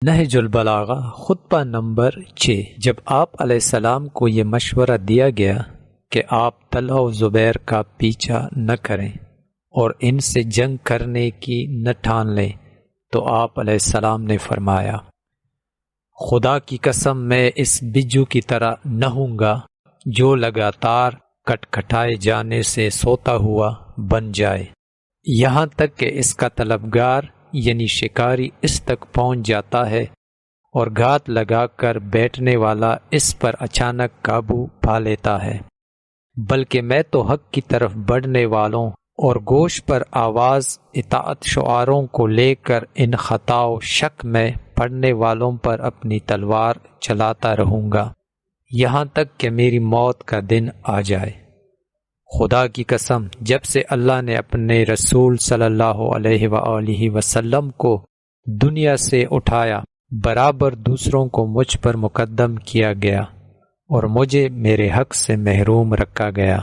نہج البلاغہ خطبہ نمبر 6۔ جب آپ علیہ السلام کو یہ مشورہ دیا گیا کہ آپ طلحہ و زبیر کا پیچھا نہ کریں اور ان سے جنگ کرنے کی نہ ٹھان لیں، تو آپ علیہ السلام نے فرمایا، خدا کی قسم میں اس بجو کی طرح نہ ہوں گا جو لگاتار کٹکھٹائے جانے سے سوتا ہوا بن جائے، یہاں تک کہ اس کا طلبگار یعنی شکاری اس تک پہنچ جاتا ہے اور گھات لگا کر بیٹھنے والا اس پر اچانک قابو پا لیتا ہے، بلکہ میں تو حق کی طرف بڑھنے والوں اور گوش پر آواز اطاعت شعاروں کو لے کر ان خطا و شک میں پڑنے والوں پر اپنی تلوار چلاتا رہوں گا یہاں تک کہ میری موت کا دن آ جائے۔ خدا کی قسم، جب سے اللہ نے اپنے رسول صلی اللہ علیہ وآلہ وسلم کو دنیا سے اٹھایا، برابر دوسروں کو مجھ پر مقدم کیا گیا اور مجھے میرے حق سے محروم رکھا گیا۔